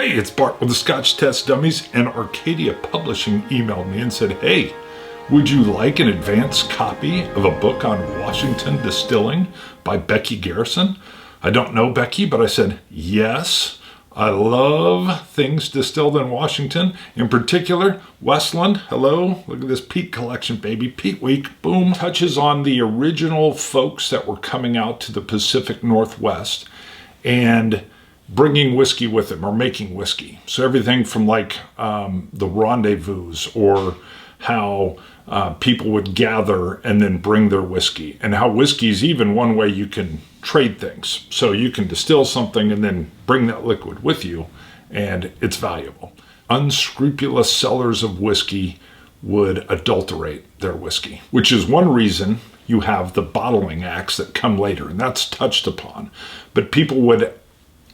Hey, it's Bart with the Scotch Test Dummies, and Arcadia Publishing emailed me and said, hey, would you like an advanced copy of a book on Washington distilling by Becky Garrison? I don't know Becky, but I said, yes. I love things distilled in Washington, in particular, Westland. Hello, look at this peat collection, baby. Peat Week, boom. Touches on the original folks that were coming out to the Pacific Northwest and bringing whiskey with them or making whiskey. So everything from like the rendezvous or how people would gather and then bring their whiskey, and how whiskey is even one way you can trade things. So you can distill something and then bring that liquid with you, and it's valuable. Unscrupulous sellers of whiskey would adulterate their whiskey, which is one reason you have the bottling acts that come later, and that's touched upon. But people would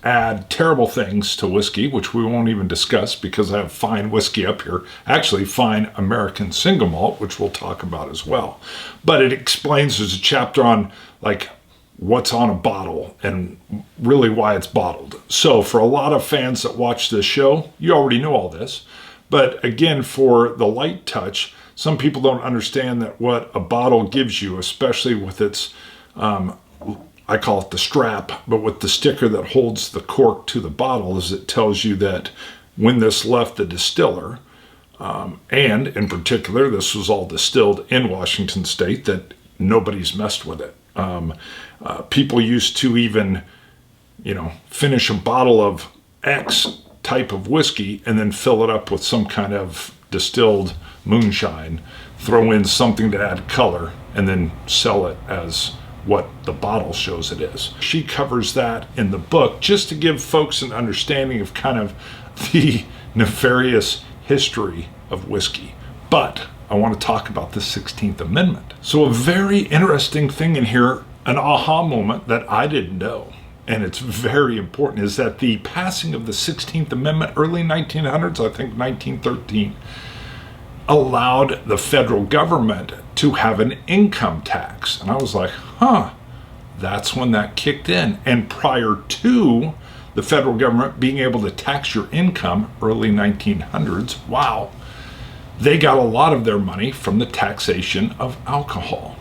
add terrible things to whiskey, which we won't even discuss because I have fine whiskey up here. Actually, fine American single malt, which we'll talk about as well. But it explains, there's a chapter on like what's on a bottle and really why it's bottled. So for a lot of fans that watch this show, you already know all this. But again, for the light touch, some people don't understand that what a bottle gives you, especially with its I call it the strap, but with the sticker that holds the cork to the bottle, is it tells you that when this left the distiller, and in particular, this was all distilled in Washington State, that nobody's messed with it. People used to even, finish a bottle of X type of whiskey and then fill it up with some kind of distilled moonshine, throw in something to add color, and then sell it as what the bottle shows it is. She covers that in the book just to give folks an understanding of kind of the nefarious history of whiskey. But I want to talk about the 16th Amendment. So a very interesting thing in here, an aha moment that I didn't know, and it's very important, is that the passing of the 16th Amendment, early 1900s, I think 1913, allowed the federal government to have an income tax. And I was like, that's when that kicked in. And prior to the federal government being able to tax your income, early 1900s, wow, they got a lot of their money from the taxation of alcohol.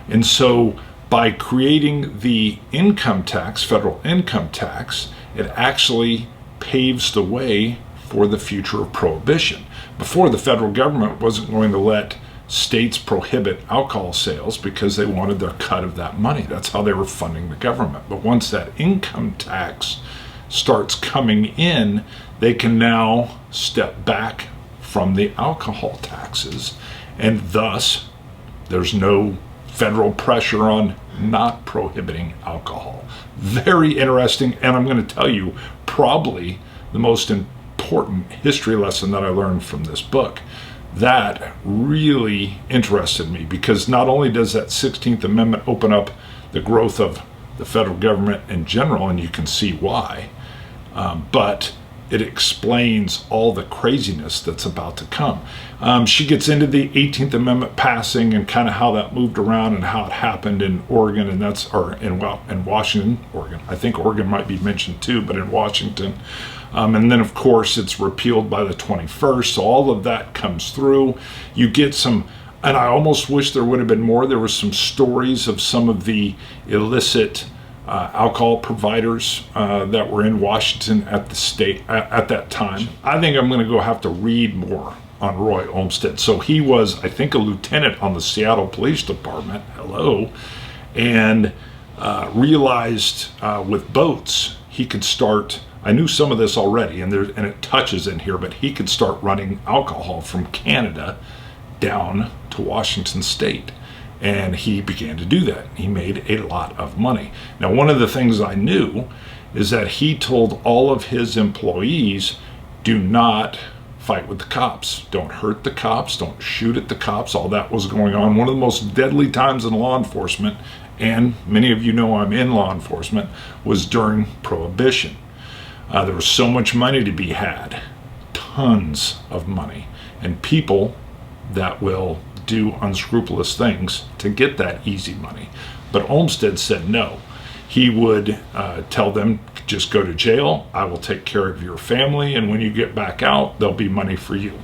And so by creating the income tax, federal income tax, it actually paves the way for the future of prohibition. Before, the federal government wasn't going to let states prohibit alcohol sales because they wanted their cut of that money. That's how they were funding the government. But once that income tax starts coming in, they can now step back from the alcohol taxes, and thus there's no federal pressure on not prohibiting alcohol. Very interesting, and I'm going to tell you probably the most important history lesson that I learned from this book. That really interested me, because not only does that 16th Amendment open up the growth of the federal government in general, and you can see why, but it explains all the craziness that's about to come. She gets into the 18th Amendment passing and kind of how that moved around and how it happened in Oregon, and in Washington, Oregon. I think Oregon might be mentioned too, but in Washington. And then, of course, it's repealed by the 21st. So all of that comes through. You get some, and I almost wish there would have been more. There were some stories of some of the illicit alcohol providers that were in Washington at the state at that time. I think I'm going to have to read more on Roy Olmsted. So he was, I think, a lieutenant on the Seattle Police Department. Hello. And realized with boats he could start. I knew some of this already, and it touches in here, but he could start running alcohol from Canada down to Washington State. And he began to do that. He made a lot of money. Now, one of the things I knew is that he told all of his employees, do not fight with the cops. Don't hurt the cops. Don't shoot at the cops. All that was going on. One of the most deadly times in law enforcement, and many of you know I'm in law enforcement, was during Prohibition. There was so much money to be had, tons of money, and people that will do unscrupulous things to get that easy money. But Olmsted said no. he would tell them, just go to jail, I will take care of your family, and when you get back out, there'll be money for you.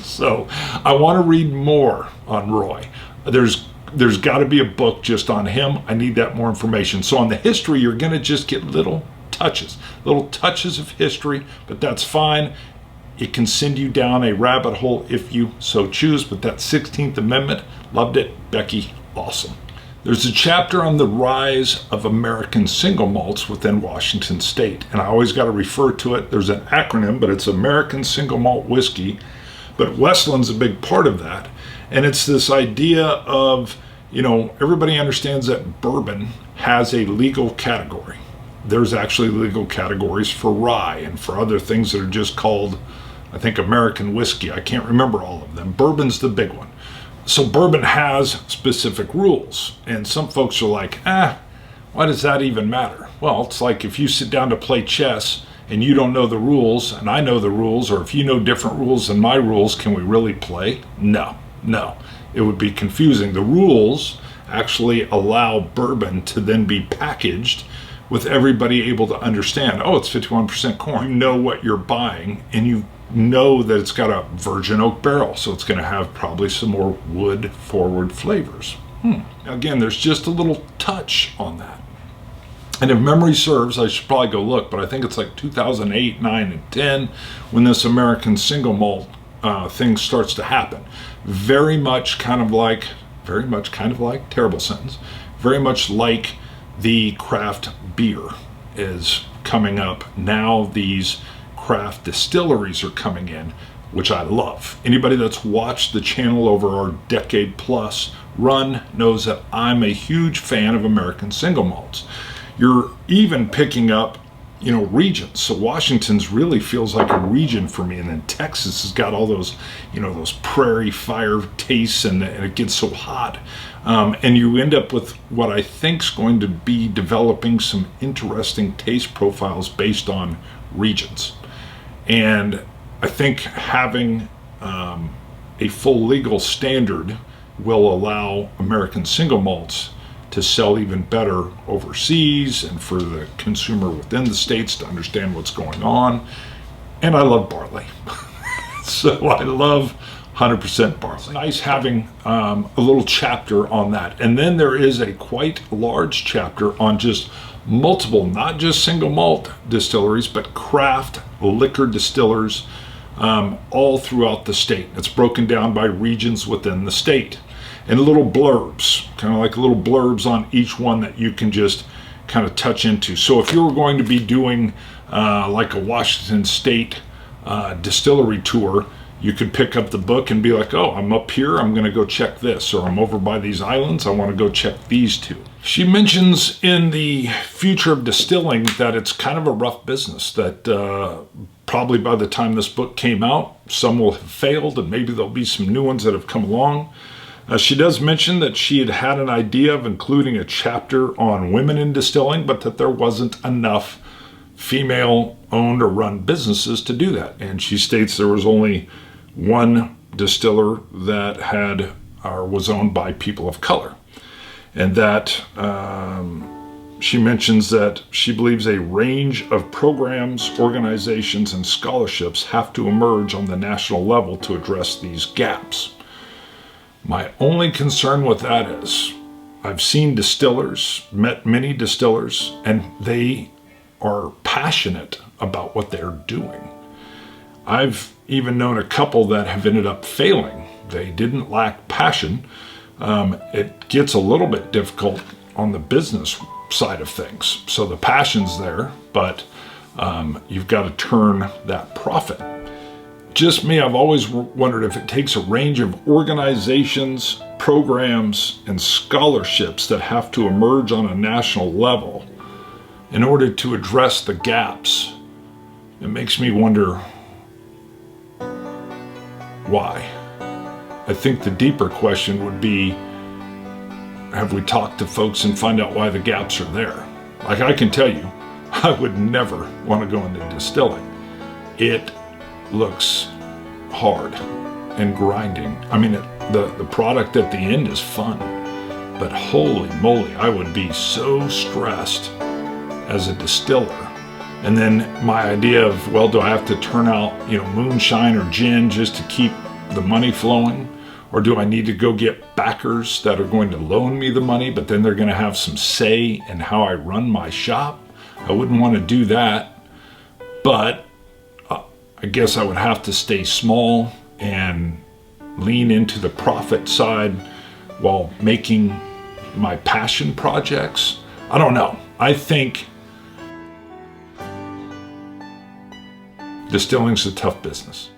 So I want to read more on Roy. There's got to be a book just on him. I need that more information. So on the history, you're going to just get little touches of history, but that's fine. It can send you down a rabbit hole if you so choose, but that 16th Amendment, loved it. Becky, awesome. There's a chapter on the rise of American single malts within Washington State, and I always got to refer to it. There's an acronym, but it's American Single Malt Whiskey, but Westland's a big part of that. And it's this idea of, everybody understands that bourbon has a legal category. There's actually legal categories for rye and for other things that are just called, I think, American whiskey. I can't remember all of them. Bourbon's the big one. So bourbon has specific rules, and some folks are like, why does that even matter? Well, it's like if you sit down to play chess and you don't know the rules and I know the rules, or if you know different rules than my rules, can we really play? No, it would be confusing. The rules actually allow bourbon to then be packaged with everybody able to understand, it's 51% corn. You know what you're buying, and you know that it's got a virgin oak barrel, so it's going to have probably some more wood forward flavors. Again, there's just a little touch on that. And if memory serves, I should probably go look, but I think it's like 2008, 9, and 10 when this American single malt thing starts to happen. Very much kind of like, terrible sentence, very much like the craft beer is coming up. Now these craft distilleries are coming in, which I love. Anybody that's watched the channel over our decade plus run knows that I'm a huge fan of American single malts. You're even picking up, regions. So Washington's really feels like a region for me, and then Texas has got all those, those prairie fire tastes, and it gets so hot. And you end up with what I think is going to be developing some interesting taste profiles based on regions. And I think having a full legal standard will allow American single malts to sell even better overseas, and for the consumer within the states to understand what's going on. And I love barley. So I love 100% barley. It's nice having a little chapter on that. And then there is a quite large chapter on just multiple, not just single malt distilleries, but craft liquor distillers all throughout the state. It's broken down by regions within the state, and little blurbs, kind of like little blurbs on each one that you can just kind of touch into. So if you were going to be doing like a Washington State distillery tour, you could pick up the book and be like, I'm up here, I'm going to go check this, or I'm over by these islands, I want to go check these two. She mentions in the future of distilling that it's kind of a rough business, that probably by the time this book came out, some will have failed, and maybe there'll be some new ones that have come along. She does mention that she had an idea of including a chapter on women in distilling, but that there wasn't enough female-owned or run businesses to do that. And she states there was only one distiller that had or was owned by people of color. And that she mentions that she believes a range of programs, organizations, and scholarships have to emerge on the national level to address these gaps. My only concern with that is I've seen distillers, met many distillers, and they are passionate about what they're doing. I've even known a couple that have ended up failing. They didn't lack passion. It gets a little bit difficult on the business side of things. So the passion's there, but you've got to turn that profit. Just me, I've always wondered if it takes a range of organizations, programs, and scholarships that have to emerge on a national level in order to address the gaps. It makes me wonder why. I think the deeper question would be, have we talked to folks and find out why the gaps are there? Like, I can tell you, I would never want to go into distilling. It looks hard and grinding. I mean, the product at the end is fun, But holy moly, I would be so stressed as a distiller. And then my idea of, well, do I have to turn out, moonshine or gin just to keep the money flowing? Or do I need to go get backers that are going to loan me the money, but then they're going to have some say in how I run my shop? I wouldn't want to do that. But I guess I would have to stay small and lean into the profit side while making my passion projects. I don't know. I think distilling's a tough business.